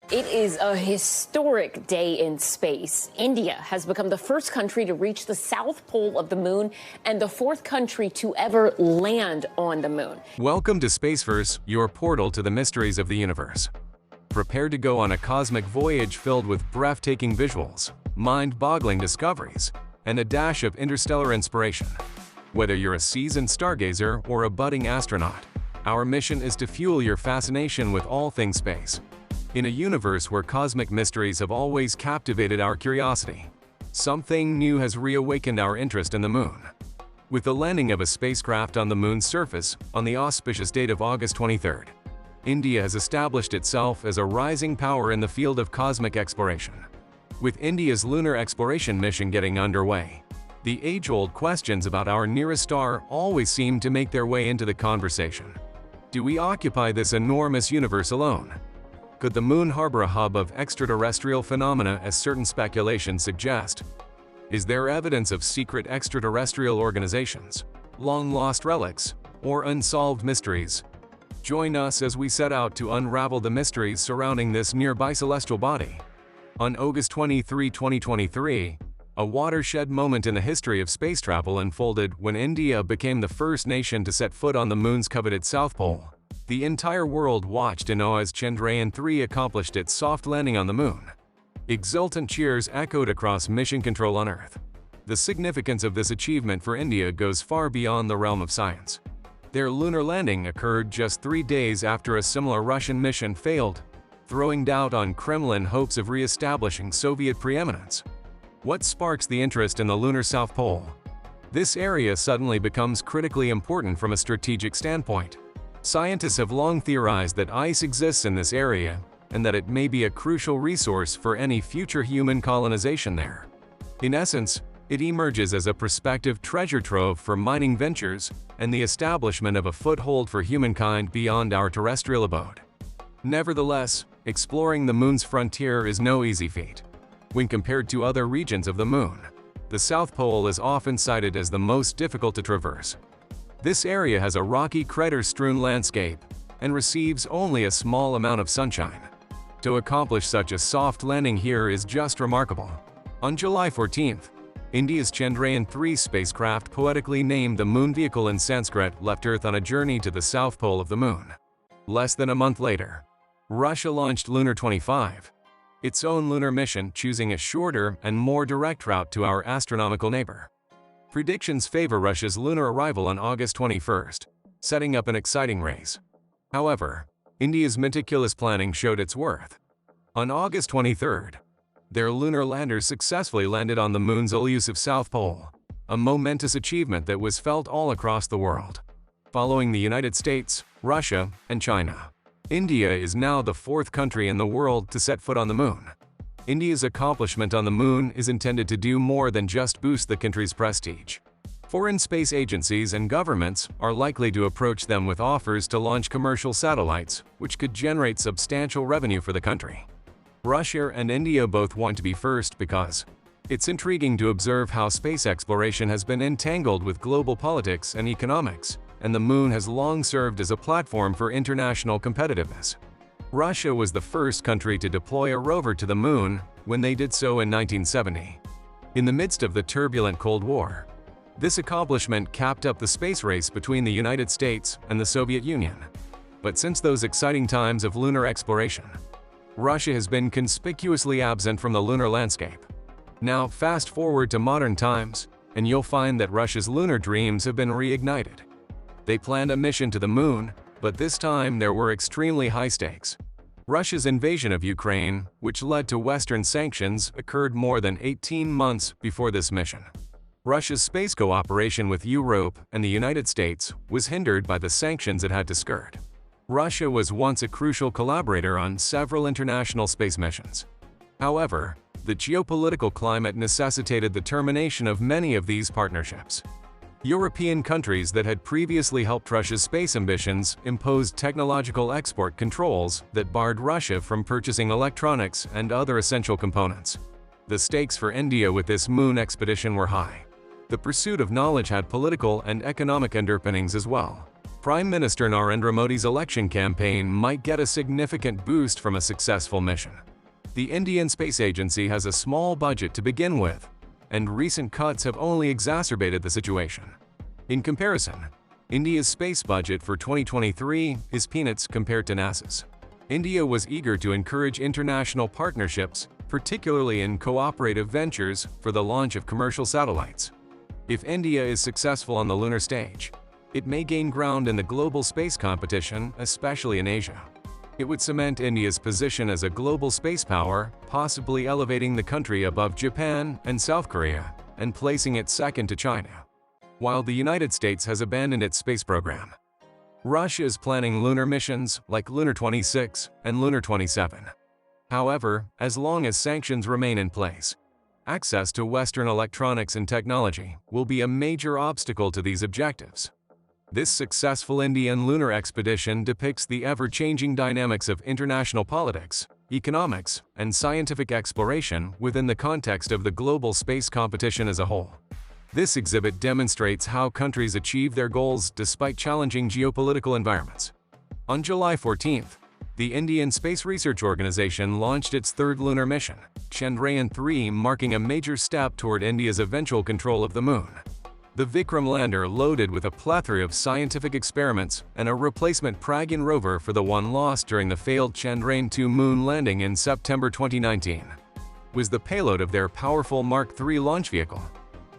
It is a historic day in space. India has become the first country to reach the south pole of the moon and the fourth country to ever land on the moon. Welcome to Spaceverse, your portal to the mysteries of the universe. Prepare to go on a cosmic voyage filled with breathtaking visuals, mind-boggling discoveries, and a dash of interstellar inspiration. Whether you're a seasoned stargazer or a budding astronaut, our mission is to fuel your fascination with all things space. In a universe where cosmic mysteries have always captivated our curiosity, something new has reawakened our interest in the moon. With the landing of a spacecraft on the moon's surface on the auspicious date of August 23rd, India has established itself as a rising power in the field of cosmic exploration. With India's lunar exploration mission getting underway, the age-old questions about our nearest star always seem to make their way into the conversation. Do we occupy this enormous universe alone? Could the moon harbor a hub of extraterrestrial phenomena as certain speculations suggest? Is there evidence of secret extraterrestrial organizations, long-lost relics, or unsolved mysteries? Join us as we set out to unravel the mysteries surrounding this nearby celestial body. On August 23, 2023, a watershed moment in the history of space travel unfolded when India became the first nation to set foot on the moon's coveted South Pole. The entire world watched in awe as Chandrayaan-3 accomplished its soft landing on the moon. Exultant cheers echoed across mission control on Earth. The significance of this achievement for India goes far beyond the realm of science. Their lunar landing occurred just 3 days after a similar Russian mission failed, throwing doubt on Kremlin hopes of re-establishing Soviet preeminence. What sparks the interest in the lunar South Pole? This area suddenly becomes critically important from a strategic standpoint. Scientists have long theorized that ice exists in this area and that it may be a crucial resource for any future human colonization there. In essence, it emerges as a prospective treasure trove for mining ventures and the establishment of a foothold for humankind beyond our terrestrial abode. Nevertheless, exploring the moon's frontier is no easy feat. When compared to other regions of the moon, the South Pole is often cited as the most difficult to traverse. This area has a rocky, crater-strewn landscape and receives only a small amount of sunshine. To accomplish such a soft landing here is just remarkable. On July 14th, India's Chandrayaan-3 spacecraft, poetically named the Moon Vehicle in Sanskrit, left Earth on a journey to the South Pole of the Moon. Less than a month later, Russia launched Lunar 25, its own lunar mission, choosing a shorter and more direct route to our astronomical neighbor. Predictions favor Russia's lunar arrival on August 21st, setting up an exciting race. However, India's meticulous planning showed its worth. On August 23rd, their lunar landers successfully landed on the moon's elusive South Pole, a momentous achievement that was felt all across the world. Following the United States, Russia, and China, India is now the fourth country in the world to set foot on the moon. India's accomplishment on the moon is intended to do more than just boost the country's prestige. Foreign space agencies and governments are likely to approach them with offers to launch commercial satellites, which could generate substantial revenue for the country. Russia and India both want to be first because it's intriguing to observe how space exploration has been entangled with global politics and economics, and the moon has long served as a platform for international competitiveness. Russia was the first country to deploy a rover to the moon when they did so in 1970. In the midst of the turbulent Cold War, this accomplishment capped up the space race between the United States and the Soviet Union. But since those exciting times of lunar exploration, Russia has been conspicuously absent from the lunar landscape. Now fast forward to modern times, and you'll find that Russia's lunar dreams have been reignited. They planned a mission to the moon, but this time there were extremely high stakes. Russia's invasion of Ukraine, which led to Western sanctions, occurred more than 18 months before this mission. Russia's space cooperation with Europe and the United States was hindered by the sanctions it had to skirt. Russia was once a crucial collaborator on several international space missions. However, the geopolitical climate necessitated the termination of many of these partnerships. European countries that had previously helped Russia's space ambitions imposed technological export controls that barred Russia from purchasing electronics and other essential components. The stakes for India with this moon expedition were high. The pursuit of knowledge had political and economic underpinnings as well. Prime Minister Narendra Modi's election campaign might get a significant boost from a successful mission. The Indian Space Agency has a small budget to begin with, and recent cuts have only exacerbated the situation. In comparison, India's space budget for 2023 is peanuts compared to NASA's. India was eager to encourage international partnerships, particularly in cooperative ventures for the launch of commercial satellites. If India is successful on the lunar stage, it may gain ground in the global space competition, especially in Asia. It would cement India's position as a global space power, possibly elevating the country above Japan and South Korea, and placing it second to China. While the United States has abandoned its space program, Russia is planning lunar missions like Lunar 26 and Lunar 27. However, as long as sanctions remain in place, access to Western electronics and technology will be a major obstacle to these objectives. This successful Indian lunar expedition depicts the ever-changing dynamics of international politics, economics, and scientific exploration within the context of the global space competition as a whole. This exhibit demonstrates how countries achieve their goals despite challenging geopolitical environments. On July 14th, the Indian Space Research Organization launched its third lunar mission, Chandrayaan-3, marking a major step toward India's eventual control of the Moon. The Vikram lander, loaded with a plethora of scientific experiments and a replacement Pragyan rover for the one lost during the failed Chandrayaan-2 moon landing in September 2019, was the payload of their powerful Mark III launch vehicle.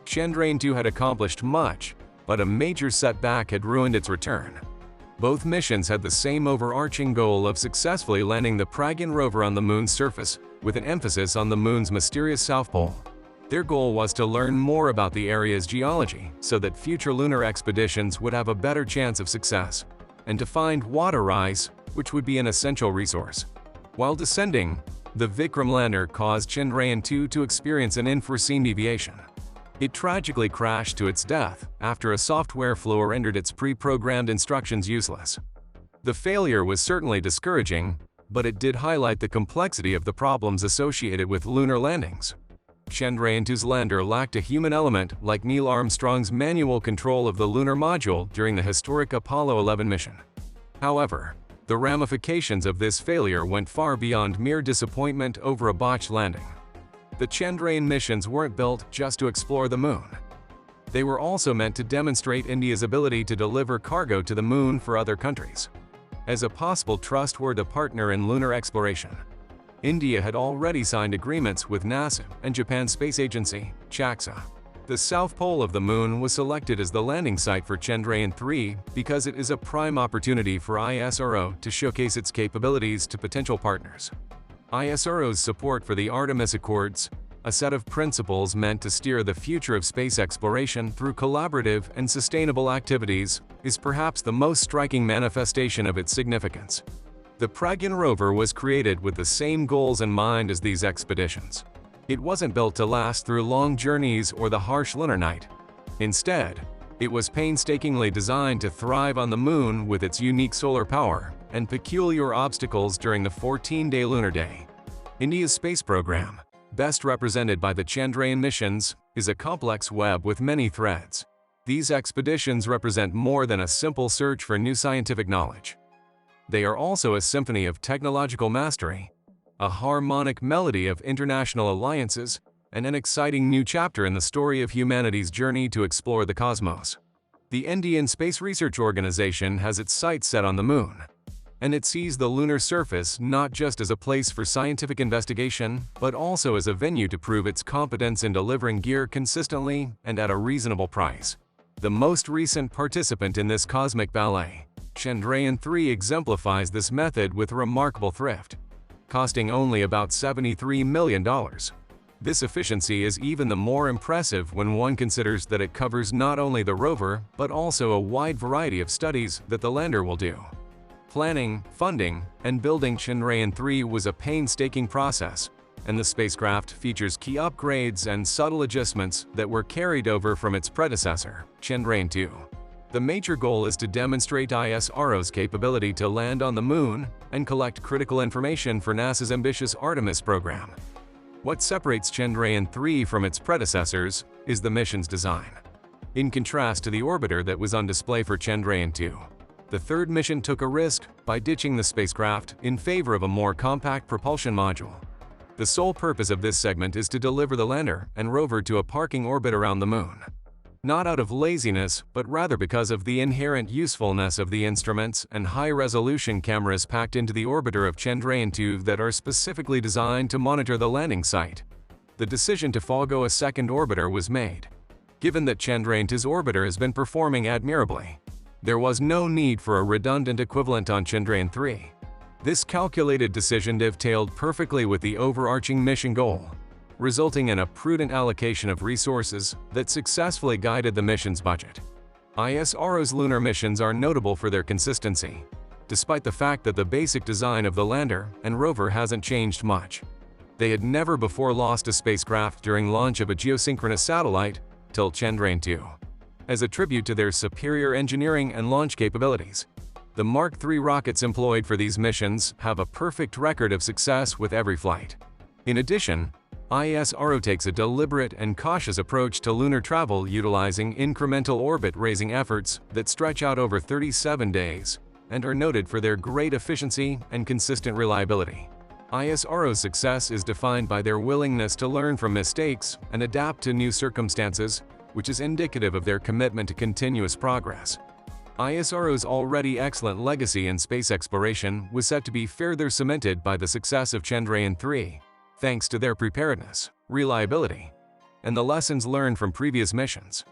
Chandrayaan-2 had accomplished much, but a major setback had ruined its return. Both missions had the same overarching goal of successfully landing the Pragyan rover on the Moon's surface, with an emphasis on the Moon's mysterious South Pole. Their goal was to learn more about the area's geology so that future lunar expeditions would have a better chance of success, and to find water ice, which would be an essential resource. While descending, the Vikram lander caused Chandrayaan-2 to experience an unforeseen deviation. It tragically crashed to its death after a software flaw rendered its pre-programmed instructions useless. The failure was certainly discouraging, but it did highlight the complexity of the problems associated with lunar landings. Chandrayaan-2's lander lacked a human element like Neil Armstrong's manual control of the lunar module during the historic Apollo 11 mission. However, the ramifications of this failure went far beyond mere disappointment over a botched landing. The Chandrayaan missions weren't built just to explore the Moon. They were also meant to demonstrate India's ability to deliver cargo to the Moon for other countries. As a possible trustworthy partner in lunar exploration, India had already signed agreements with NASA and Japan's space agency, JAXA. The South Pole of the Moon was selected as the landing site for Chandrayaan-3 because it is a prime opportunity for ISRO to showcase its capabilities to potential partners. ISRO's support for the Artemis Accords, a set of principles meant to steer the future of space exploration through collaborative and sustainable activities, is perhaps the most striking manifestation of its significance. The Pragyan rover was created with the same goals in mind as these expeditions. It wasn't built to last through long journeys or the harsh lunar night. Instead, it was painstakingly designed to thrive on the Moon with its unique solar power and peculiar obstacles during the 14-day lunar day. India's space program, best represented by the Chandrayaan missions, is a complex web with many threads. These expeditions represent more than a simple search for new scientific knowledge. They are also a symphony of technological mastery, a harmonic melody of international alliances, and an exciting new chapter in the story of humanity's journey to explore the cosmos. The Indian Space Research Organization has its sights set on the Moon, and it sees the lunar surface not just as a place for scientific investigation, but also as a venue to prove its competence in delivering gear consistently and at a reasonable price. The most recent participant in this cosmic ballet, Chandrayaan-3, exemplifies this method with remarkable thrift, costing only about $73 million. This efficiency is even the more impressive when one considers that it covers not only the rover, but also a wide variety of studies that the lander will do. Planning, funding, and building Chandrayaan-3 was a painstaking process, and the spacecraft features key upgrades and subtle adjustments that were carried over from its predecessor, Chandrayaan-2. The major goal is to demonstrate ISRO's capability to land on the Moon and collect critical information for NASA's ambitious Artemis program. What separates Chandrayaan-3 from its predecessors is the mission's design. In contrast to the orbiter that was on display for Chandrayaan-2, The third mission took a risk by ditching the spacecraft in favor of a more compact propulsion module. The sole purpose of this segment is to deliver the lander and rover to a parking orbit around the Moon. Not out of laziness, but rather because of the inherent usefulness of the instruments and high-resolution cameras packed into the orbiter of Chandrayaan-2 that are specifically designed to monitor the landing site. The decision to forego a second orbiter was made. Given that Chandrayaan-2's orbiter has been performing admirably, there was no need for a redundant equivalent on Chandrayaan-3. This calculated decision dovetailed perfectly with the overarching mission goal, resulting in a prudent allocation of resources that successfully guided the mission's budget. ISRO's lunar missions are notable for their consistency, despite the fact that the basic design of the lander and rover hasn't changed much. They had never before lost a spacecraft during launch of a geosynchronous satellite till Chandrayaan-2. As a tribute to their superior engineering and launch capabilities, the Mark III rockets employed for these missions have a perfect record of success with every flight. In addition, ISRO takes a deliberate and cautious approach to lunar travel, utilizing incremental orbit-raising efforts that stretch out over 37 days and are noted for their great efficiency and consistent reliability. ISRO's success is defined by their willingness to learn from mistakes and adapt to new circumstances, which is indicative of their commitment to continuous progress. ISRO's already excellent legacy in space exploration was set to be further cemented by the success of Chandrayaan-3, thanks to their preparedness, reliability, and the lessons learned from previous missions.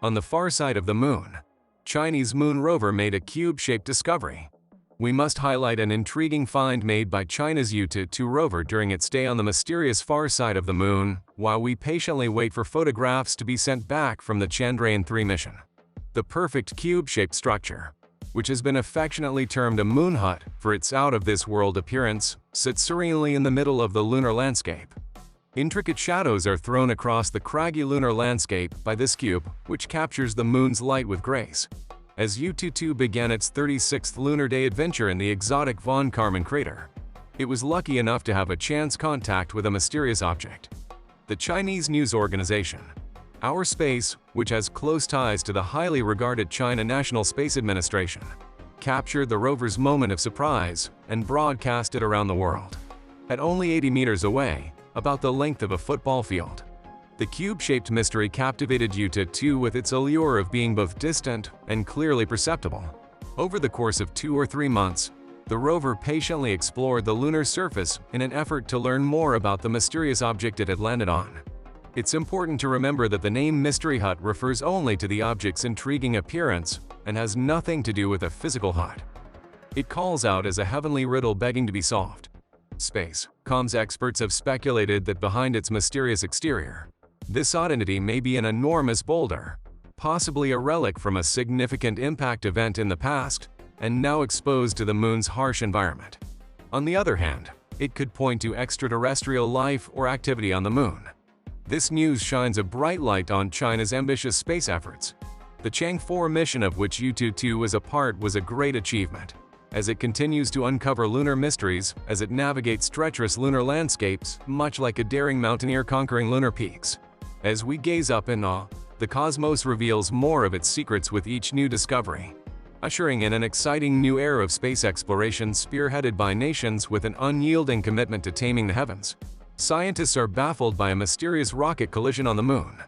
On the far side of the Moon, Chinese Moon rover made a cube-shaped discovery. We must highlight an intriguing find made by China's Yutu-2 rover during its stay on the mysterious far side of the Moon, while we patiently wait for photographs to be sent back from the Chandrayaan-3 mission. The perfect cube-shaped structure, which has been affectionately termed a moon hut for its out-of-this-world appearance, sits serenely in the middle of the lunar landscape. Intricate shadows are thrown across the craggy lunar landscape by this cube, which captures the Moon's light with grace. As Yutu-2 began its 36th lunar day adventure in the exotic von Karman crater, it was lucky enough to have a chance contact with a mysterious object. The Chinese news organization, Our Space, which has close ties to the highly regarded China National Space Administration, captured the rover's moment of surprise and broadcast it around the world. At only 80 meters away, about the length of a football field, the cube-shaped mystery captivated Yutu-2 with its allure of being both distant and clearly perceptible. Over the course of 2 or 3 months, the rover patiently explored the lunar surface in an effort to learn more about the mysterious object it had landed on. It's important to remember that the name Mystery Hut refers only to the object's intriguing appearance and has nothing to do with a physical hut. It calls out as a heavenly riddle begging to be solved. Space comms experts have speculated that behind its mysterious exterior, this oddity may be an enormous boulder, possibly a relic from a significant impact event in the past and now exposed to the Moon's harsh environment. On the other hand, it could point to extraterrestrial life or activity on the Moon. This news shines a bright light on China's ambitious space efforts. The Chang'e 4 mission, of which Yutu-2 was a part, was a great achievement, as it continues to uncover lunar mysteries as it navigates treacherous lunar landscapes, much like a daring mountaineer conquering lunar peaks. As we gaze up in awe, the cosmos reveals more of its secrets with each new discovery, ushering in an exciting new era of space exploration spearheaded by nations with an unyielding commitment to taming the heavens. Scientists are baffled by a mysterious rocket collision on the Moon.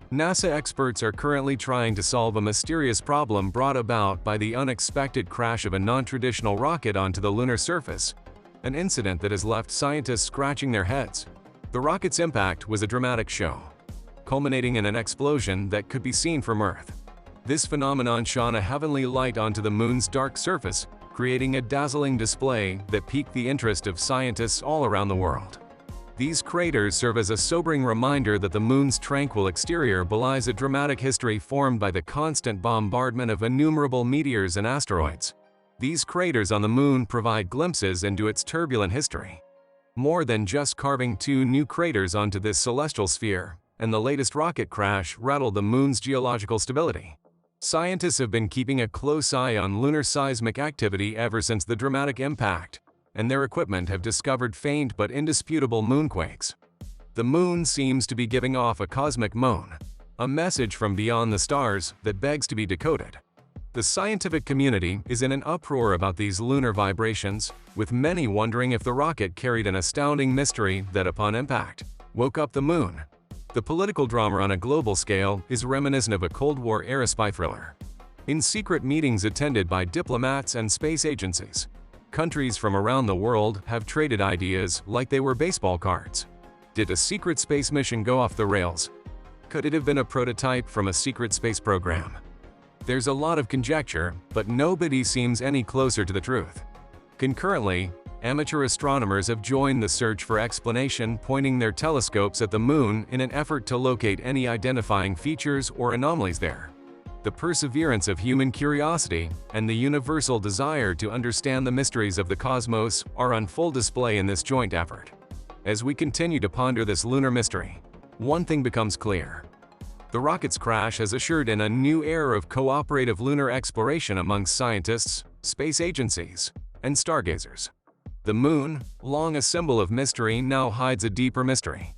NASA experts are currently trying to solve a mysterious problem brought about by the unexpected crash of a non-traditional rocket onto the lunar surface, an incident that has left scientists scratching their heads. The rocket's impact was a dramatic show, culminating in an explosion that could be seen from Earth. This phenomenon shone a heavenly light onto the Moon's dark surface, creating a dazzling display that piqued the interest of scientists all around the world. These craters serve as a sobering reminder that the Moon's tranquil exterior belies a dramatic history formed by the constant bombardment of innumerable meteors and asteroids. These craters on the Moon provide glimpses into its turbulent history. More than just carving 2 new craters onto this celestial sphere, and the latest rocket crash rattled the Moon's geological stability. Scientists have been keeping a close eye on lunar seismic activity ever since the dramatic impact, and their equipment have discovered faint but indisputable moonquakes. The Moon seems to be giving off a cosmic moan, a message from beyond the stars that begs to be decoded. The scientific community is in an uproar about these lunar vibrations, with many wondering if the rocket carried an astounding mystery that, upon impact, woke up the moon. The political drama on a global scale is reminiscent of a Cold War-era spy thriller. In secret meetings attended by diplomats and space agencies, countries from around the world have traded ideas like they were baseball cards. Did a secret space mission go off the rails? Could it have been a prototype from a secret space program? There's a lot of conjecture, but nobody seems any closer to the truth. Concurrently, amateur astronomers have joined the search for explanation, pointing their telescopes at the moon in an effort to locate any identifying features or anomalies there. The perseverance of human curiosity and the universal desire to understand the mysteries of the cosmos are on full display in this joint effort. As we continue to ponder this lunar mystery, one thing becomes clear. The rocket's crash has ushered in a new era of cooperative lunar exploration amongst scientists, space agencies, and stargazers. The moon, long a symbol of mystery, now hides a deeper mystery,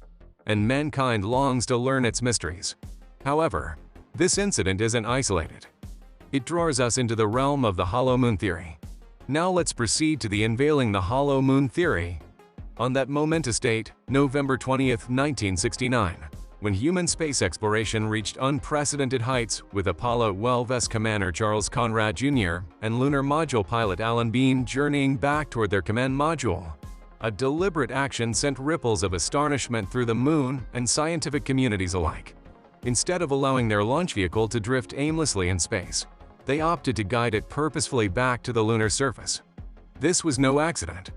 and mankind longs to learn its mysteries. However, this incident isn't isolated. It draws us into the realm of the hollow moon theory. Now let's proceed to the unveiling the hollow moon theory. On that momentous date, November 20th, 1969, when human space exploration reached unprecedented heights with Apollo 12's commander Charles Conrad Jr. and lunar module pilot Alan Bean journeying back toward their command module, a deliberate action sent ripples of astonishment through the moon and scientific communities alike. Instead of allowing their launch vehicle to drift aimlessly in space, they opted to guide it purposefully back to the lunar surface. This was no accident.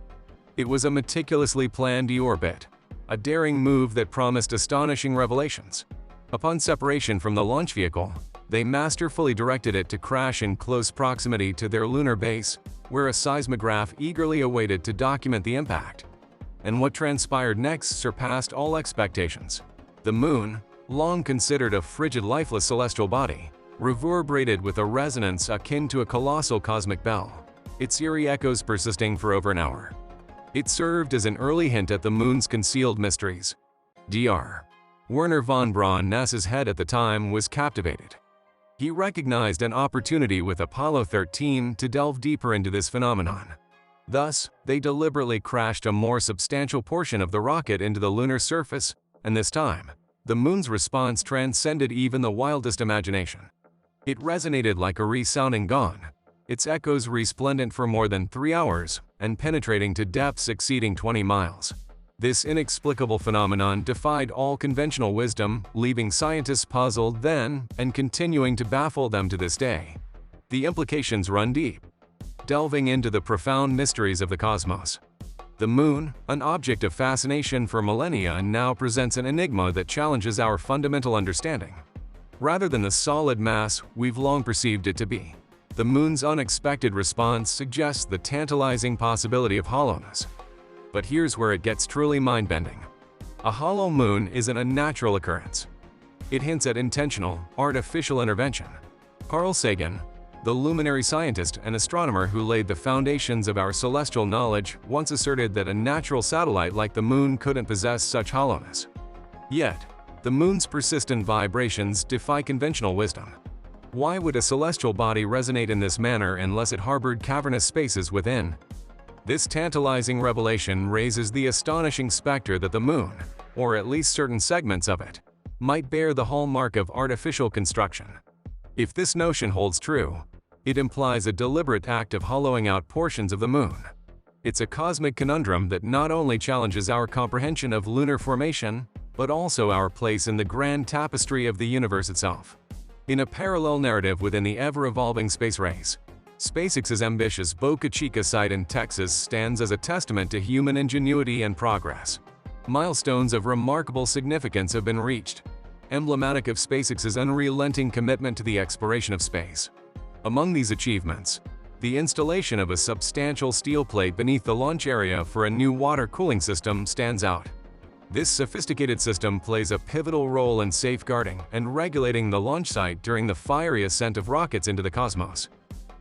It was a meticulously planned deorbit, a daring move that promised astonishing revelations. Upon separation from the launch vehicle, they masterfully directed it to crash in close proximity to their lunar base, where a seismograph eagerly awaited to document the impact. And what transpired next surpassed all expectations. The moon, long considered a frigid, lifeless celestial body, reverberated with a resonance akin to a colossal cosmic bell, its eerie echoes persisting for over an hour. It served as an early hint at the moon's concealed mysteries. Dr. Wernher von Braun, NASA's head at the time, was captivated. He recognized an opportunity with Apollo 13 to delve deeper into this phenomenon. Thus, they deliberately crashed a more substantial portion of the rocket into the lunar surface, and this time, the moon's response transcended even the wildest imagination. It resonated like a resounding gong, its echoes resplendent for more than 3 hours and penetrating to depths exceeding 20 miles. This inexplicable phenomenon defied all conventional wisdom, leaving scientists puzzled then and continuing to baffle them to this day. The implications run deep, delving into the profound mysteries of the cosmos. The moon, an object of fascination for millennia, now presents an enigma that challenges our fundamental understanding. Rather than the solid mass we've long perceived it to be, the moon's unexpected response suggests the tantalizing possibility of hollowness. But here's where it gets truly mind-bending. A hollow moon isn't a natural occurrence. It hints at intentional, artificial intervention. Carl Sagan, the luminary scientist and astronomer who laid the foundations of our celestial knowledge, once asserted that a natural satellite like the moon couldn't possess such hollowness. Yet, the moon's persistent vibrations defy conventional wisdom. Why would a celestial body resonate in this manner unless it harbored cavernous spaces within? This tantalizing revelation raises the astonishing specter that the moon, or at least certain segments of it, might bear the hallmark of artificial construction. If this notion holds true, it implies a deliberate act of hollowing out portions of the moon. It's a cosmic conundrum that not only challenges our comprehension of lunar formation, but also our place in the grand tapestry of the universe itself. In a parallel narrative within the ever-evolving space race, SpaceX's ambitious Boca Chica site in Texas stands as a testament to human ingenuity and progress. Milestones of remarkable significance have been reached, emblematic of SpaceX's unrelenting commitment to the exploration of space. Among these achievements, the installation of a substantial steel plate beneath the launch area for a new water cooling system stands out. This sophisticated system plays a pivotal role in safeguarding and regulating the launch site during the fiery ascent of rockets into the cosmos.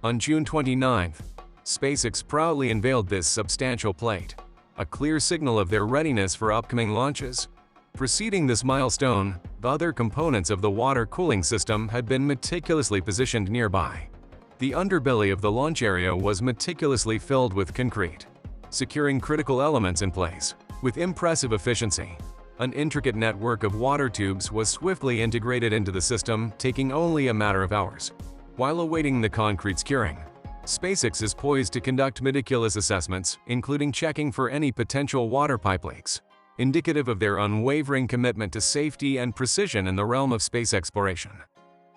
On June 29th, SpaceX proudly unveiled this substantial plate, a clear signal of their readiness for upcoming launches. Preceding this milestone, the other components of the water cooling system had been meticulously positioned nearby. The underbelly of the launch area was meticulously filled with concrete, securing critical elements in place. With impressive efficiency, an intricate network of water tubes was swiftly integrated into the system, taking only a matter of hours. While awaiting the concrete's curing, SpaceX is poised to conduct meticulous assessments, including checking for any potential water pipe leaks, indicative of their unwavering commitment to safety and precision in the realm of space exploration.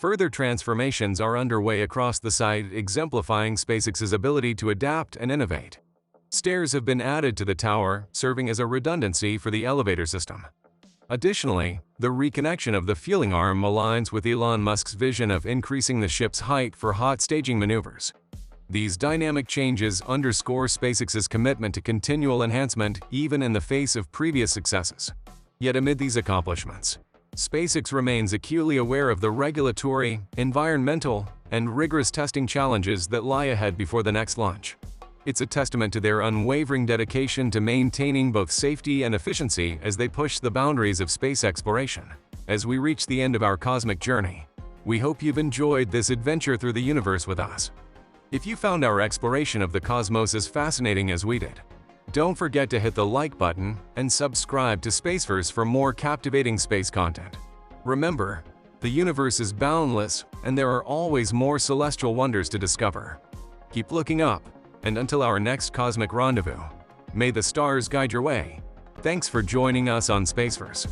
Further transformations are underway across the site, exemplifying SpaceX's ability to adapt and innovate. Stairs have been added to the tower, serving as a redundancy for the elevator system. Additionally, the reconnection of the fueling arm aligns with Elon Musk's vision of increasing the ship's height for hot staging maneuvers. These dynamic changes underscore SpaceX's commitment to continual enhancement even in the face of previous successes. Yet amid these accomplishments, SpaceX remains acutely aware of the regulatory, environmental, and rigorous testing challenges that lie ahead before the next launch. It's a testament to their unwavering dedication to maintaining both safety and efficiency as they push the boundaries of space exploration. As we reach the end of our cosmic journey, we hope you've enjoyed this adventure through the universe with us. If you found our exploration of the cosmos as fascinating as we did, don't forget to hit the like button and subscribe to Spaceverse for more captivating space content. Remember, the universe is boundless and there are always more celestial wonders to discover. Keep looking up, and until our next cosmic rendezvous, may the stars guide your way. Thanks for joining us on Spaceverse.